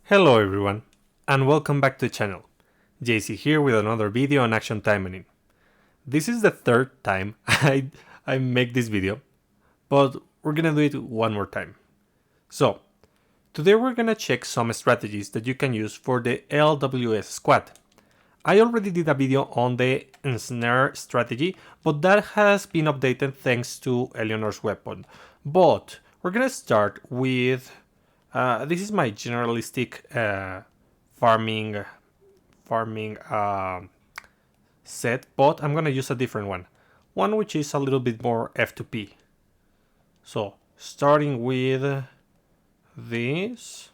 Hello everyone, and welcome back to the channel. JC here with another video on Action Taimanin. This is the third time I make this video, but we're gonna do it one more time. So, today we're gonna check some strategies that you can use for the LWS Squad. I already did a video on the snare strategy, but that has been updated thanks to Eleanor's weapon. But we're gonna start with this is my generalistic farming set, but I'm gonna use a different one which is a little bit more F2P. So starting with this,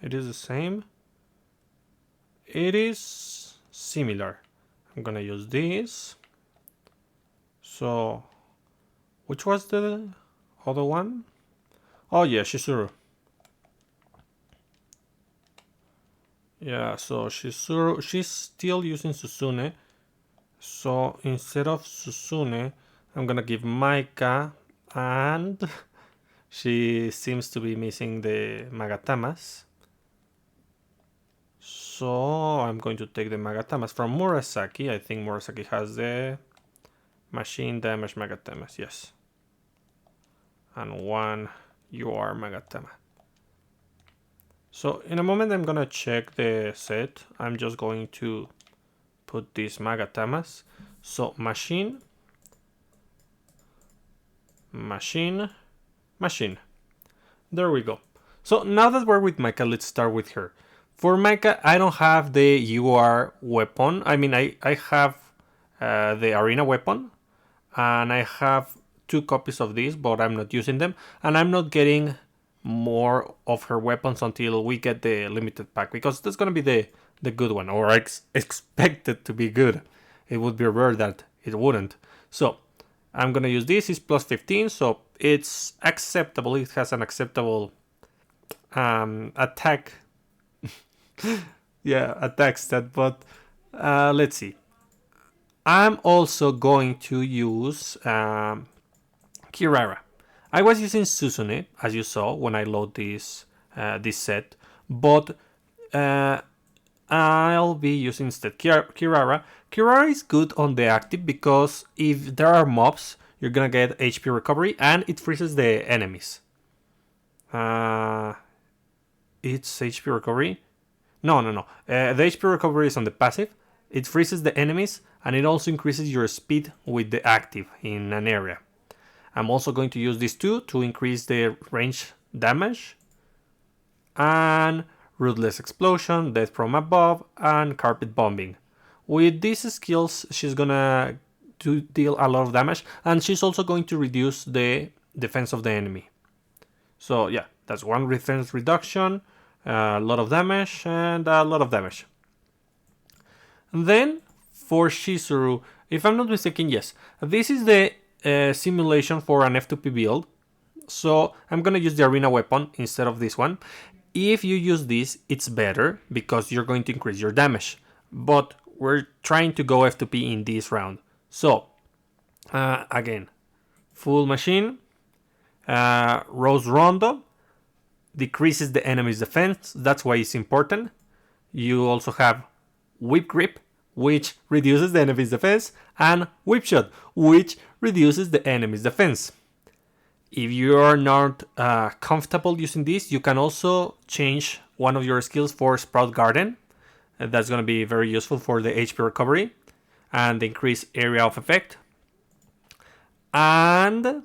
it is the same. It is similar. I'm gonna use this. So, which was the other one? Oh yeah, Shizuru. Yeah, so Shizuru, she's still using Susune. So instead of Susune, I'm gonna give Maika, and she seems to be missing the Magatamas. So I'm going to take the Magatamas from Murasaki. I think Murasaki has the machine damage Magatamas, yes. And one UR Magatama. So in a moment I'm gonna check the set. I'm just going to put these Magatamas. So machine. There we go. So now that we're with Maika, let's start with her. For Maika, I don't have the UR weapon. I mean, I have the arena weapon, and I have 2 copies of this, but I'm not using them, and I'm not getting more of her weapons until we get the limited pack, because that's gonna be the good one, or expect it to be good. It would be rare that it wouldn't. So I'm gonna use this. It's plus 15, so it's acceptable. It has an acceptable attack attack stat, but let's see. I'm also going to use Kirara. I was using Susune, as you saw when I load this set, but I'll be using instead Kirara. Kirara is good on the active because if there are mobs, you're gonna get HP recovery and it freezes the enemies. It's HP recovery? No. The HP recovery is on the passive. It freezes the enemies and it also increases your speed with the active in an area. I'm also going to use these two to increase the range damage. And Ruthless Explosion, Death from Above, and Carpet Bombing. With these skills, she's gonna deal a lot of damage, and she's also going to reduce the defense of the enemy. So yeah, that's one defense reduction, a lot of damage, and a lot of damage. And then for Shizuru, if I'm not mistaken, yes, this is the simulation for an F2P build. So I'm gonna use the arena weapon instead of this one. If you use this, it's better because you're going to increase your damage. But we're trying to go F2P in this round. So again, full machine, Rose Rondo decreases the enemy's defense. That's why it's important. You also have Whip Grip, which reduces the enemy's defense, and Whip Shot, which reduces the enemy's defense. If you are not comfortable using this, you can also change one of your skills for Sprout Garden. That's going to be very useful for the HP recovery and the increased area of effect. And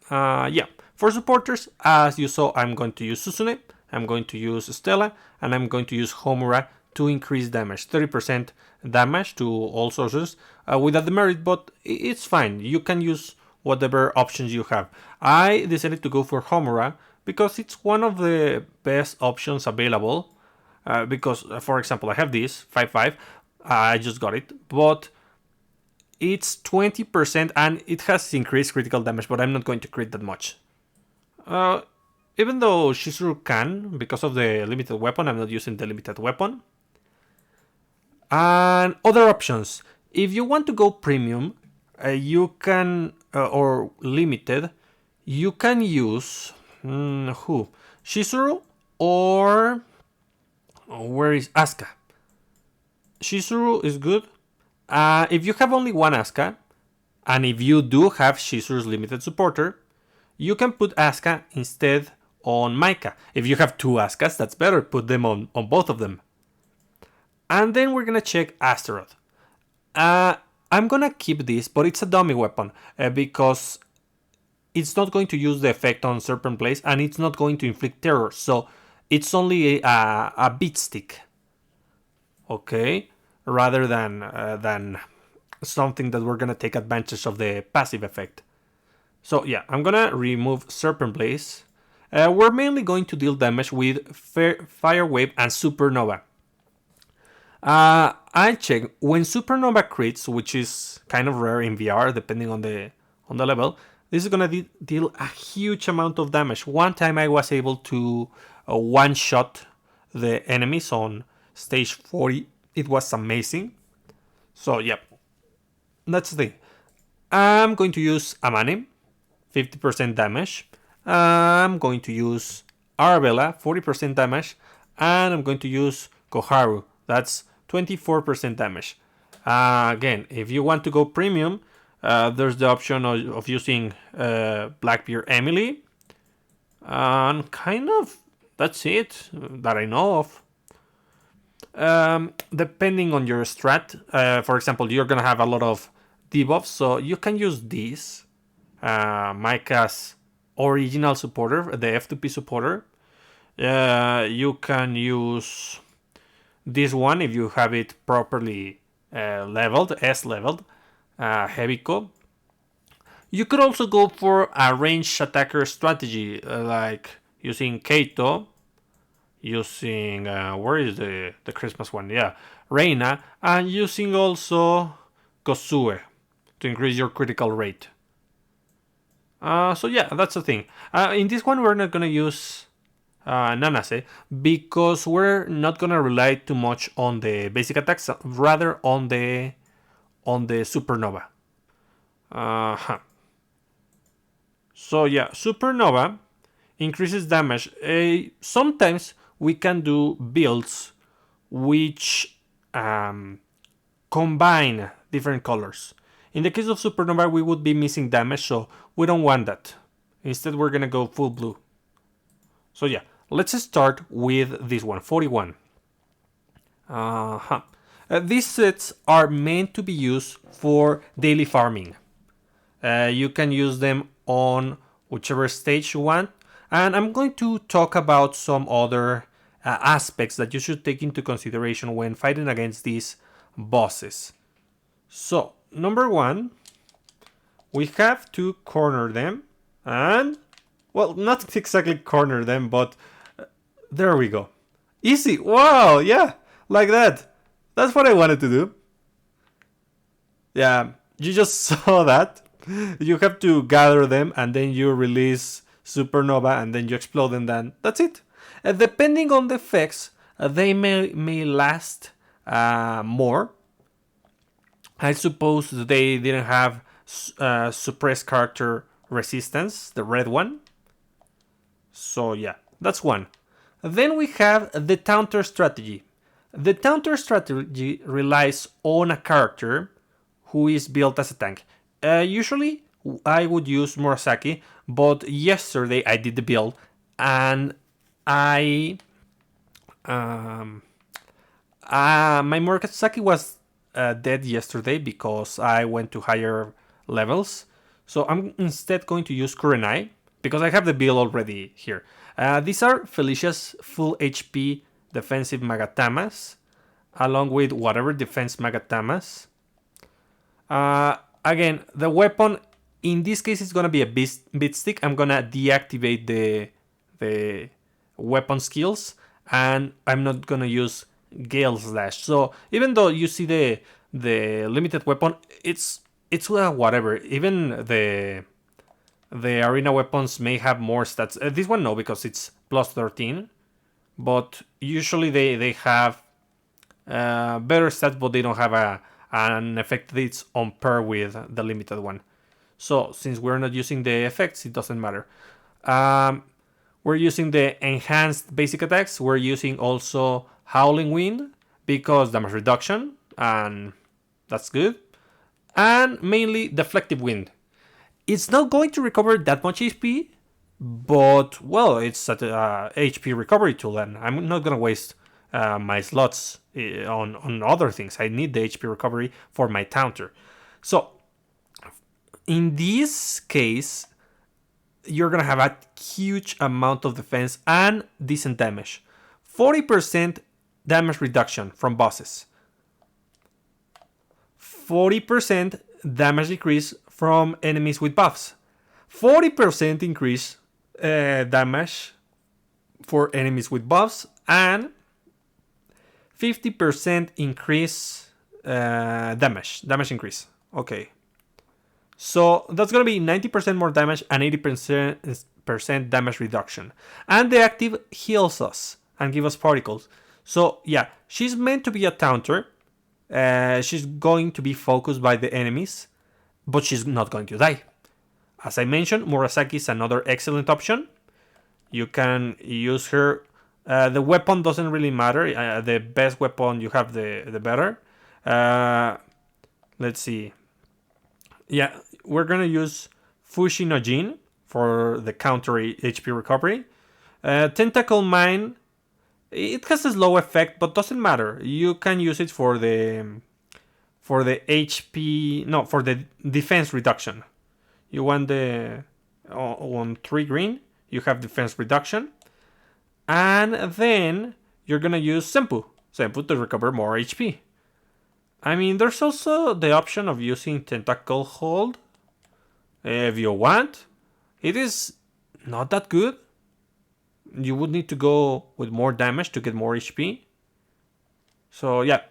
for supporters, as you saw, I'm going to use Susune, I'm going to use Stella, and I'm going to use Homura to increase damage, 30% damage to all sources without the merit, but it's fine. You can use whatever options you have. I decided to go for Homura because it's one of the best options available. Because, for example, I have this 5/5. I just got it, but it's 20% and it has increased critical damage, but I'm not going to crit that much. Even though Shizuru can, because of the limited weapon, I'm not using the limited weapon. And other options. If you want to go premium, you can, or limited, you can use Who? Shizuru or where is Asuka? Shizuru is good. If you have only one Asuka, and if you do have Shizuru's limited supporter, you can put Asuka instead on Maika. If you have two Asukas, that's better. Put them on both of them. And then we're gonna check Astaroth. I'm gonna keep this, but it's a dummy weapon because it's not going to use the effect on Serpent Blaze and it's not going to inflict terror. So it's only a beat stick. Okay? Rather than something that we're gonna take advantage of the passive effect. So yeah, I'm gonna remove Serpent Blaze. We're mainly going to deal damage with Fire Wave and Supernova. I check when Supernova crits, which is kind of rare in VR, depending on the level. This is gonna deal a huge amount of damage. One time I was able to one-shot the enemies on stage 40. It was amazing. So yeah, that's the thing. I'm going to use Amane, 50% damage. I'm going to use Arabella, 40% damage. And I'm going to use Koharu, that's 24% damage. Again, if you want to go premium, there's the option of using Blackbeard Emily. And kind of that's it that I know of. Depending on your strat, for example, you're gonna have a lot of debuffs, so you can use these. Maika's original supporter, the F2P supporter. You can use this one if you have it properly leveled, S-leveled, Heaviko. You could also go for a ranged attacker strategy, like using Keito, using, where is the Christmas one? Yeah, Reina, and using also Kosue to increase your critical rate. So yeah, that's the thing. In this one, we're not gonna use Nanase because we're not gonna rely too much on the basic attacks, rather on the Supernova. So yeah, Supernova increases damage. Sometimes we can do builds which combine different colors. In the case of Supernova, we would be missing damage, so we don't want that. Instead, we're gonna go full blue. So yeah, let's start with this one, 41. These sets are meant to be used for daily farming. You can use them on whichever stage you want. And I'm going to talk about some other aspects that you should take into consideration when fighting against these bosses. So, number one, we have to corner them. And, well, not exactly corner them, but there we go. Easy. Wow, yeah, like that. That's what I wanted to do. Yeah, you just saw that. You have to gather them and then you release Supernova and then you explode and then that's it. Depending on the effects, they may last more. I suppose they didn't have suppressed character resistance, the red one. So yeah, that's one. Then we have the counter strategy. The counter strategy relies on a character who is built as a tank. Usually I would use Murasaki, but yesterday I did the build and my Murasaki was dead yesterday because I went to higher levels. So I'm instead going to use Kurenai because I have the build already here. These are Felicia's full HP defensive Magatamas, along with whatever defense Magatamas. Again, the weapon in this case is gonna be a beat stick. I'm gonna deactivate the weapon skills, and I'm not gonna use Gale Slash. So even though you see the limited weapon, it's whatever. Even the arena weapons may have more stats. This one no, because it's plus 13. But usually they have better stats, but they don't have an effect that's on par with the limited one. So since we're not using the effects, it doesn't matter. We're using the enhanced basic attacks. We're using also Howling Wind because damage reduction, and that's good. And mainly Deflective Wind. It's not going to recover that much HP, but well, it's an HP recovery tool, and I'm not gonna waste my slots on other things. I need the HP recovery for my counter. So in this case, you're gonna have a huge amount of defense and decent damage. 40% damage reduction from bosses. 40% damage decrease from enemies with buffs. 40% increase damage for enemies with buffs, and 50% increase damage increase. Okay, so that's gonna be 90% more damage and 80% damage reduction. And the active heals us and give us particles. So yeah, she's meant to be a counter. She's going to be focused by the enemies, but she's not going to die. As I mentioned, Murasaki is another excellent option. You can use her. The weapon doesn't really matter. The best weapon you have, the better. Let's see. Yeah, we're gonna use Fushi no Jin for the counter HP recovery. Tentacle Mine, it has a slow effect, but doesn't matter. You can use it for the HP, no, for the defense reduction. You want the on 3 green, you have defense reduction, and then you're gonna use Senpu to recover more HP. I mean, there's also the option of using Tentacle Hold if you want. It is not that good. You would need to go with more damage to get more HP. So yeah,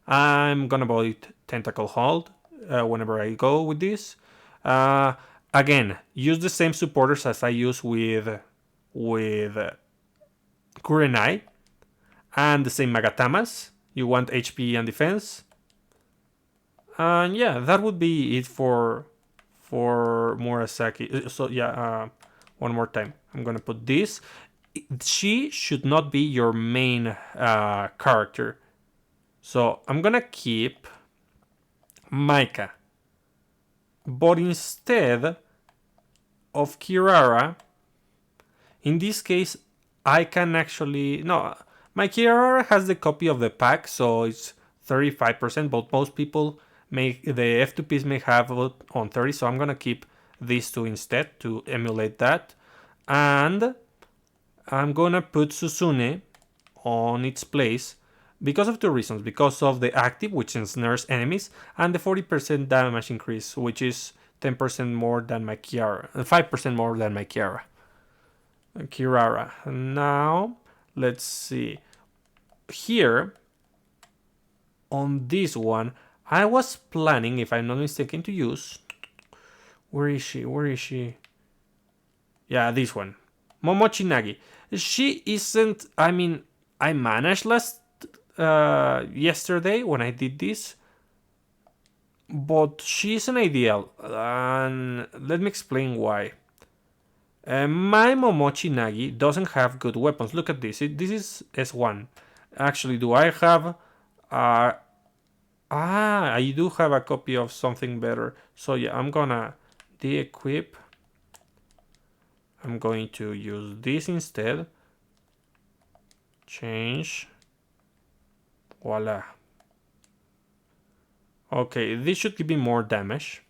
I'm gonna avoid Tentacle Hold whenever I go with this. Again, use the same supporters as I use with Kurenai, and the same Magatamas. You want HP and defense. And yeah, that would be it for Murasaki. So yeah, one more time. I'm gonna put this. She should not be your main character. So I'm gonna keep Maika. But instead of Kirara, in this case, I can actually... No, my Kirara has the copy of the pack, so it's 35%, but most people the F2Ps may have it on 30, so I'm gonna keep these two instead to emulate that. And I'm gonna put Susune on its place because of 2 reasons. Because of the active, which ensnares enemies, and the 40% damage increase, which is 10% more than my Kirara, 5% more than my Kirara. Now, let's see. Here, on this one, I was planning, if I'm not mistaken, to use... Where is she? Yeah, this one. Momochi Nagi. She isn't... I mean, I managed yesterday when I did this, but she isn't ideal. And let me explain why. My Momochi Nagi doesn't have good weapons. Look at this. This is S1. Actually, do I have... I do have a copy of something better. So yeah, I'm gonna de-equip. I'm going to use this instead. Change. Voila. Okay, this should give me more damage.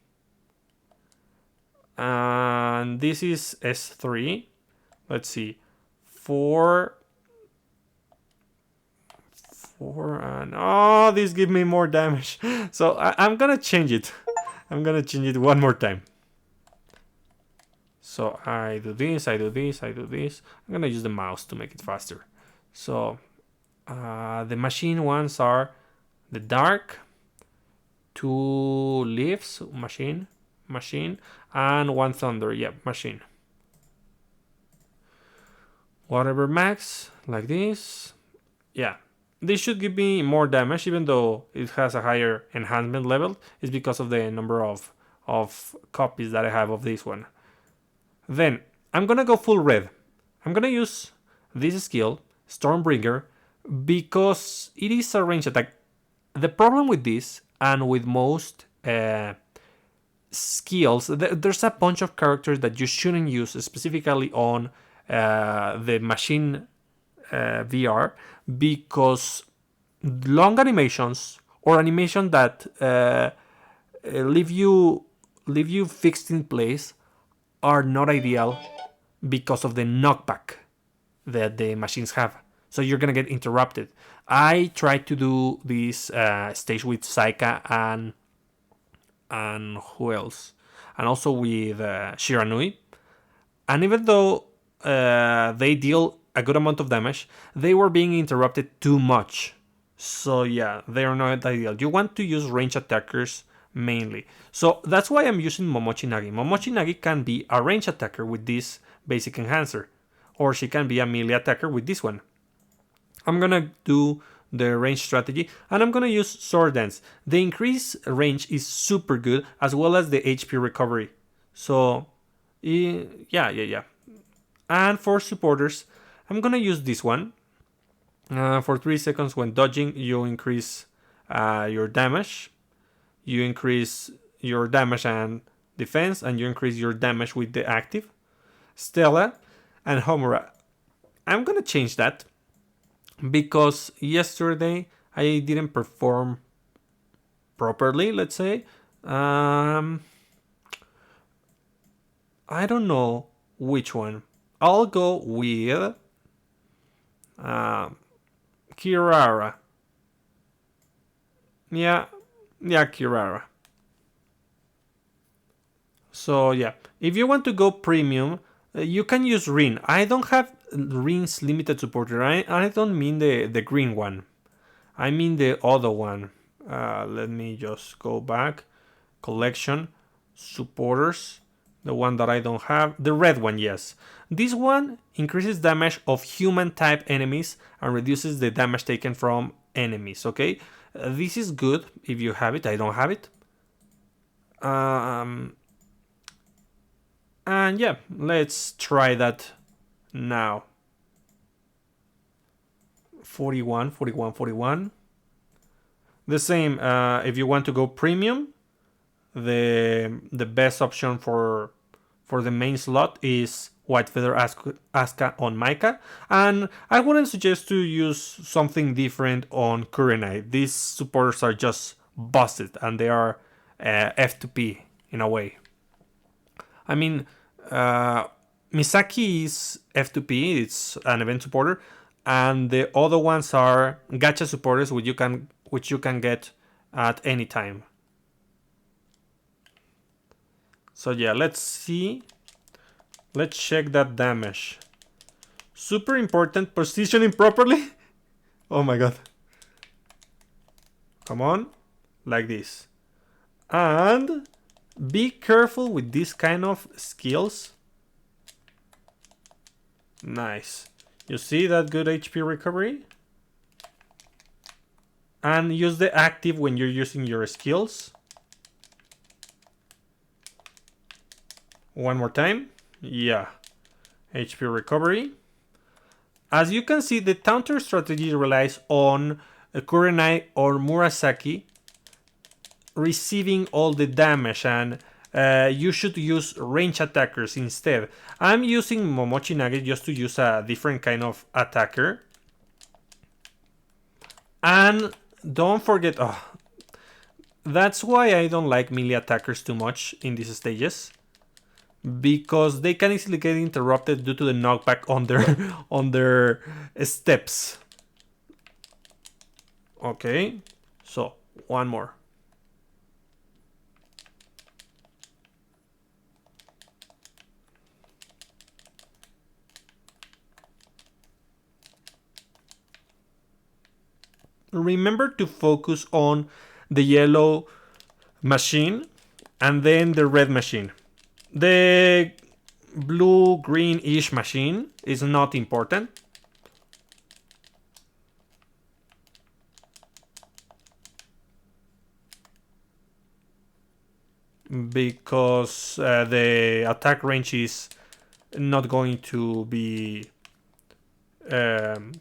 And this is S3. Let's see. 4, and oh, this gives me more damage. So I'm gonna change it. I'm gonna change it one more time. So I do this. I'm gonna use the mouse to make it faster. So the machine ones are the dark, 2 leaves, machine, and 1 thunder. Yep, machine. Whatever max, like this. Yeah. This should give me more damage, even though it has a higher enhancement level. It's because of the number of copies that I have of this one. Then, I'm gonna go full red. I'm gonna use this skill, Stormbringer, because it is a range attack. The problem with this, and with most skills, there's a bunch of characters that you shouldn't use specifically on the machine VR, because long animations or animation that leave you fixed in place are not ideal because of the knockback that the machines have. So you're gonna get interrupted. I tried to do this stage with Saika and who else, and also with Shiranui. And even though they deal a good amount of damage, they were being interrupted too much. So yeah, they are not ideal. You want to use range attackers mainly. So that's why I'm using Momochi Nagi. Momochi Nagi can be a range attacker with this basic enhancer, or she can be a melee attacker with this one. I'm gonna do the range strategy, and I'm gonna use Sword Dance. The increased range is super good, as well as the HP recovery. So yeah. And for supporters, I'm gonna use this one. For 3 seconds when dodging, you increase your damage. You increase your damage and defense, and you increase your damage with the active. Stella and Homura. I'm gonna change that because yesterday I didn't perform properly, let's say. I don't know which one. I'll go with Kirara. Yeah, Kirara. So yeah, if you want to go premium, you can use Rin. I don't have Rin's limited supporter. I don't mean the green one. I mean the other one. Let me just go back. Collection, supporters. The one that I don't have. The red one, yes. This one increases damage of human type enemies and reduces the damage taken from enemies, okay? This is good if you have it. I don't have it. And yeah, let's try that now. 41, 41, 41. The same, if you want to go premium, the best option for the main slot is White Feather Asuka on Micah, and I wouldn't suggest to use something different on Kurenai. These supporters are just busted, and they are F2P in a way. I mean, Misaki is F2P, it's an event supporter, and the other ones are gacha supporters which you can get at any time. So yeah, let's see. Let's check that damage. Super important, positioning properly. Oh my god. Come on, like this. And be careful with this kind of skills. Nice. You see that good HP recovery? And use the active when you're using your skills. One more time. Yeah. HP recovery. As you can see, the counter strategy relies on Kurenai or Murasaki receiving all the damage, and you should use range attackers instead. I'm using Momochi Nagi just to use a different kind of attacker. And don't forget, that's why I don't like melee attackers too much in these stages, because they can easily get interrupted due to the knockback on their steps. Okay, so one more. Remember to focus on the yellow machine and then the red machine. The blue greenish machine is not important. Because the attack range is not going to be um,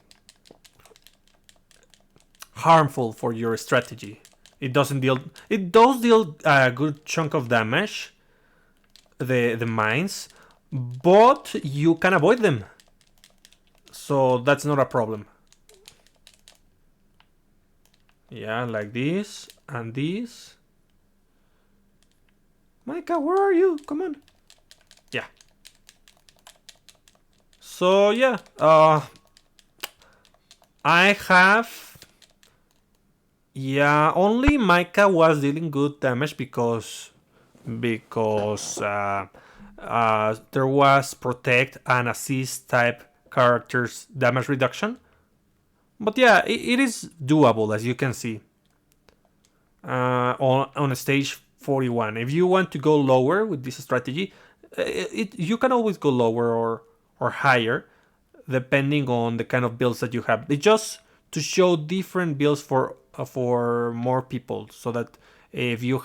harmful for your strategy. It doesn't deal. It does deal a good chunk of damage. The mines, but you can avoid them, so that's not a problem. Yeah, like this and this. Micah, where are you? Come on. Yeah. So yeah, I have. Yeah, only Micah was dealing good damage because there was protect and assist type characters damage reduction. But yeah, it is doable, as you can see, on stage 41. If you want to go lower with this strategy, you can always go lower or higher, depending on the kind of builds that you have. It's just to show different builds for more people, so that if you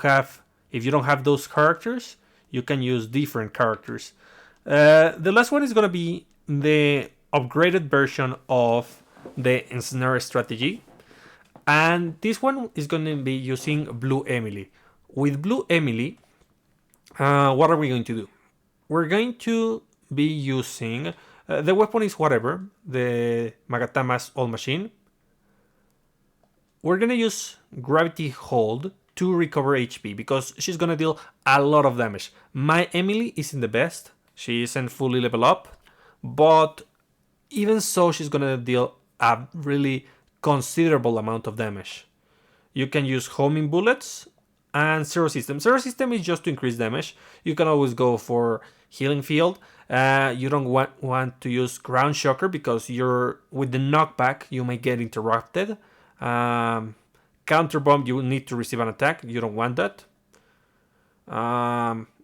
don't have those characters, you can use different characters. The last one is gonna be the upgraded version of the snare strategy, and this one is gonna be using Blue Emily. With Blue Emily, what are we going to do? We're going to be using the weapon is whatever, the Magatama's All Machine. We're gonna use Gravity Hold to recover HP because she's gonna deal a lot of damage. My Emily isn't the best. She isn't fully level up, but even so, she's gonna deal a really considerable amount of damage. You can use homing bullets and zero system. Zero system is just to increase damage. You can always go for healing field. You don't want to use ground shocker because you're with the knockback you may get interrupted. Counter bomb, you need to receive an attack. You don't want that.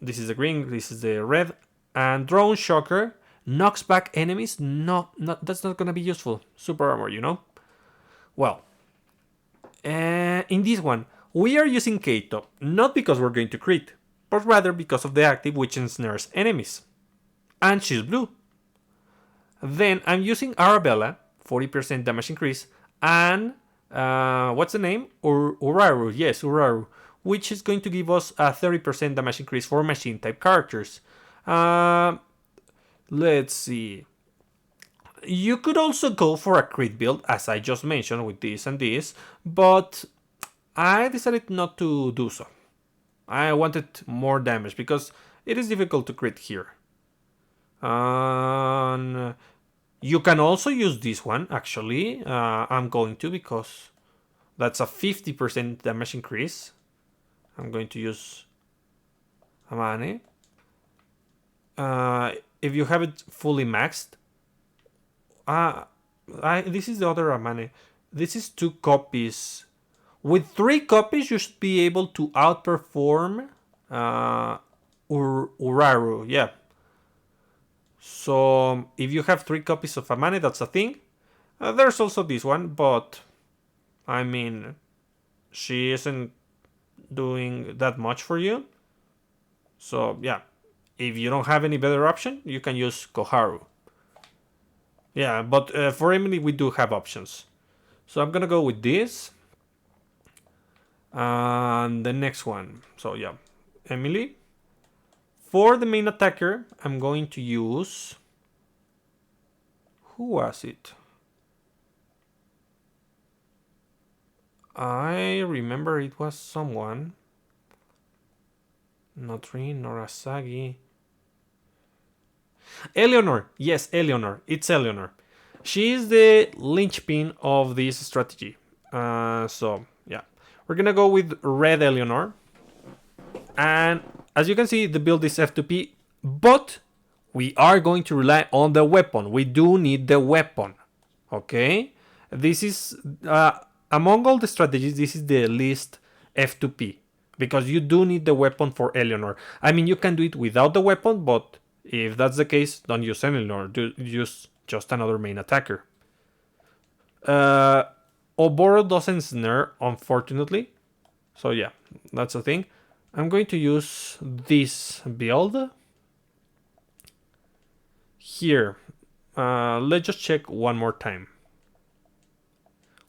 This is the green. This is the red. And drone shocker knocks back enemies. No, that's not gonna be useful. Super armor, you know. Well, in this one, we are using Kaito, not because we're going to crit, but rather because of the active which ensnares enemies. And she's blue. Then I'm using Arabella, 40% damage increase, and what's the name? Uraru, yes, Uraru, which is going to give us a 30% damage increase for machine type characters. Let's see. You could also go for a crit build, as I just mentioned, with this and this, but I decided not to do so. I wanted more damage because it is difficult to crit here. You can also use this one, actually. I'm going to, because that's a 50% damage increase. I'm going to use Amane. If you have it fully maxed, this is the other Amane. This is 2 copies. With 3 copies, you should be able to outperform Uraru. Yeah. So if you have 3 copies of Amane, that's a thing. There's also this one, but I mean, she isn't doing that much for you. So yeah, if you don't have any better option, you can use Koharu. Yeah, but for Emily, we do have options. So I'm gonna go with this. And the next one. So yeah, Emily. For the main attacker, I'm going to use... Who was it? I remember it was someone. Not Rin, nor Asagi. Elenor. Yes, Elenor. It's Elenor. She is the linchpin of this strategy. So, yeah. We're gonna go with Red Elenor. And as you can see, the build is F2P. But we are going to rely on the weapon. We do need the weapon. Okay? This is... among all the strategies, this is the least F2P. Because you do need the weapon for Elenor. I mean, you can do it without the weapon, but if that's the case, don't use Elenor. Use just another main attacker. Oboro doesn't snare, unfortunately. So yeah, that's the thing. I'm going to use this build. Here, let's just check one more time.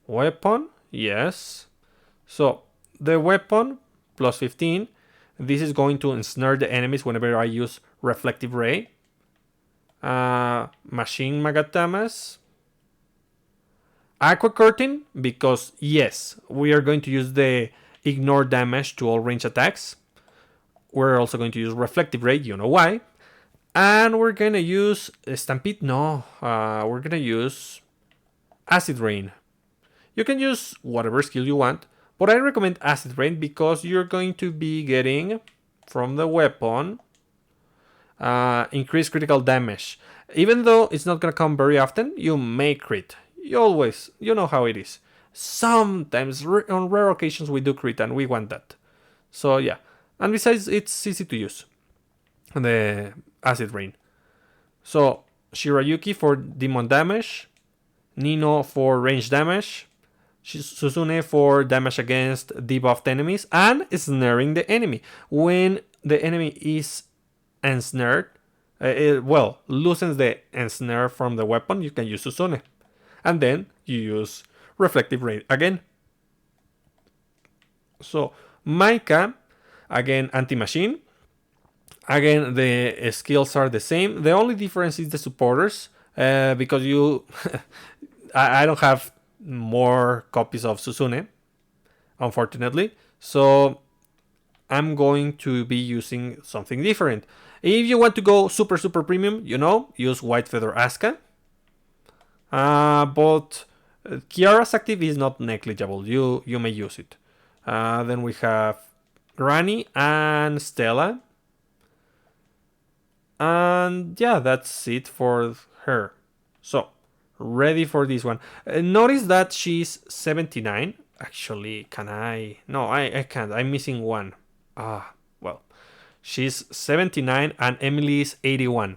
Weapon, yes. So the weapon plus 15. This is going to ensnare the enemies whenever I use reflective ray. Machine Magatamas. Aqua Curtain, because yes, we are going to use the ignore damage to all range attacks. We're also going to use reflective ray, you know why. And we're gonna use Stampede. No, we're gonna use Acid Rain. You can use whatever skill you want, but I recommend Acid Rain because you're going to be getting from the weapon increased critical damage. Even though it's not gonna come very often, you may crit. You know how it is. Sometimes, on rare occasions, we do crit and we want that. So yeah, and besides, it's easy to use. The Acid Rain. So Shirayuki for demon damage, Nino for range damage, Susune for damage against debuffed enemies, and snaring the enemy. When the enemy is ensnared, loosens the ensnare from the weapon, you can use Susune. And then you use Reflective Ray again. So Maika, again anti-machine. Again, the skills are the same. The only difference is the supporters, because I don't have more copies of Susune, unfortunately. So I'm going to be using something different. If you want to go super premium, use White Feather Asuka. But Kiara's active is not negligible. You may use it. Then we have Granny and Stella. And yeah, that's it for her. So, ready for this one. Notice that she's 79. Actually, can I? No, I can't. I'm missing one. Well. She's 79 and Emily is 81.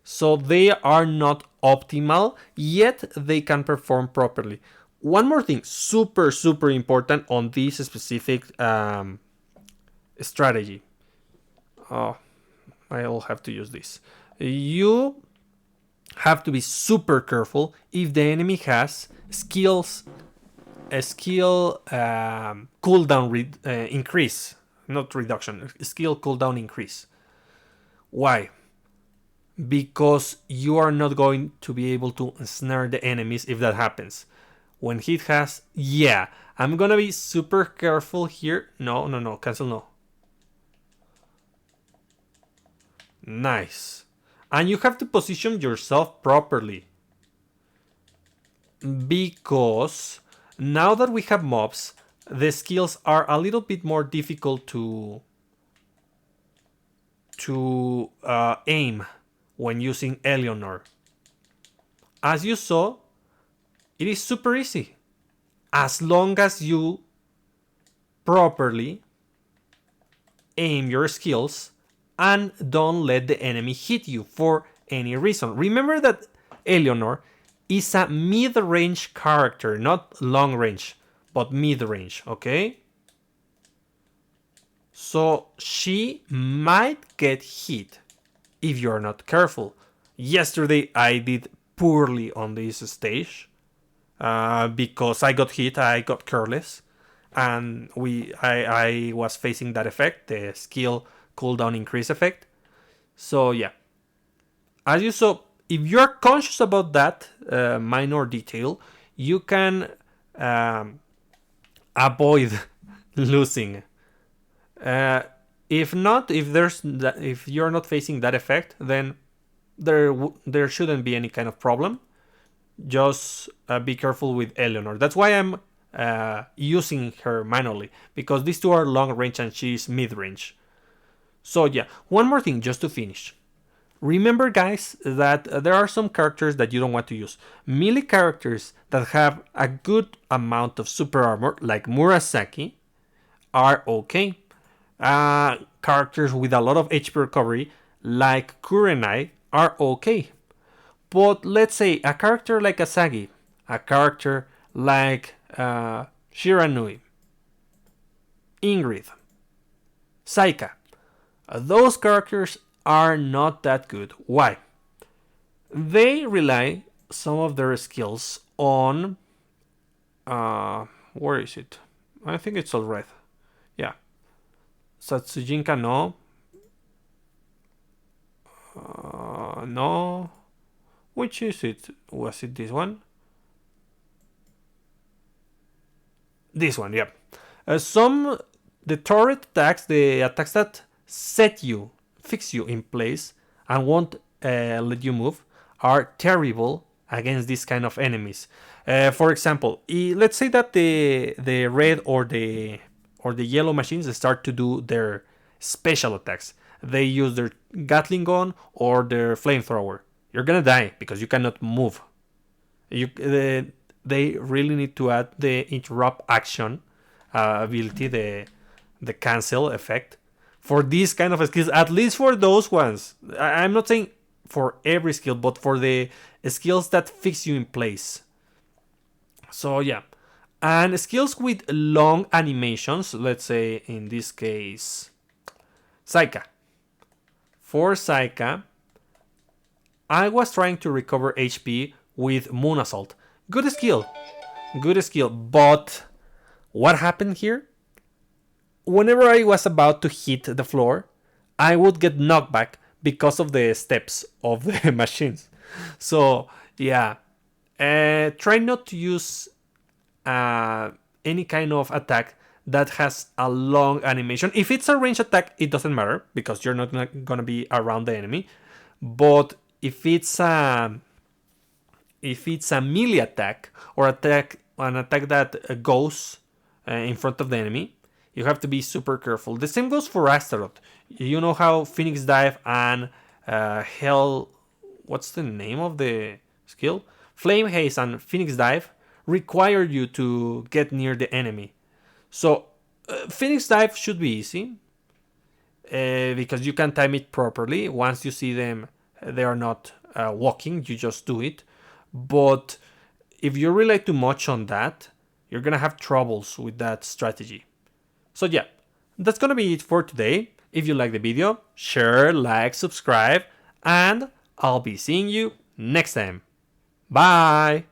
So they are not optimal, yet they can perform properly. One more thing, super important on this specific strategy. I'll have to use this. You have to be super careful if the enemy has a skill cooldown increase, not reduction, skill cooldown increase. Why? Because you are not going to be able to snare the enemies if that happens. When he has, I'm gonna be super careful here. No, cancel no. Nice. And you have to position yourself properly. Because now that we have mobs, the skills are a little bit more difficult to aim when using Eleanor. As you saw, it is super easy. As long as you properly aim your skills and don't let the enemy hit you for any reason. Remember that Eleanor is a mid-range character, not long range, but mid-range, okay? So she might get hit if you're not careful. Yesterday I did poorly on this stage because I got hit, I got careless, and I was facing that effect, the skill cooldown increase effect. So yeah, as you saw, if you're conscious about that minor detail, you can avoid losing. If not, if you're not facing that effect, then there shouldn't be any kind of problem. Just be careful with Eleanor. That's why I'm using her manually, because these two are long range and she's mid range. So yeah, one more thing just to finish. Remember, guys, that there are some characters that you don't want to use. Melee characters that have a good amount of super armor, like Murasaki, are okay. Characters with a lot of HP recovery, like Kurenai, are okay. But let's say a character like Asagi, a character like Shiranui, Ingrid, Saika, those characters are not that good. Why? They rely some of their skills on where is it? I think it's all red. Yeah. Satsujinka no. No. Which is it? Was it this one? This one, yeah. The turret attacks, the attacks that fix you in place, and won't let you move, are terrible against these kind of enemies. For example, let's say that the red or the yellow machines start to do their special attacks. They use their Gatling gun or their flamethrower. You're gonna die because you cannot move. They really need to add the interrupt action ability, the cancel effect for these kind of skills. At least for those ones. I'm not saying for every skill, but for the skills that fix you in place. So yeah, and skills with long animations. Let's say in this case, Saika. For Saika, I was trying to recover HP with Moon Assault. Good skill. Good skill. But what happened here? Whenever I was about to hit the floor, I would get knocked back because of the steps of the machines. So, yeah. Try not to use any kind of attack that has a long animation. If it's a range attack, it doesn't matter because you're not gonna be around the enemy. But if it's a melee attack or an attack that goes in front of the enemy, you have to be super careful. The same goes for Astaroth. You know how Phoenix Dive and Hell, what's the name of the skill? Flame Haze and Phoenix Dive require you to get near the enemy. So Phoenix Dive should be easy because you can time it properly. Once you see them, they are not walking, you just do it. But if you rely too much on that, you're gonna have troubles with that strategy. So yeah, that's gonna be it for today. If you like the video, share, like, subscribe, and I'll be seeing you next time. Bye!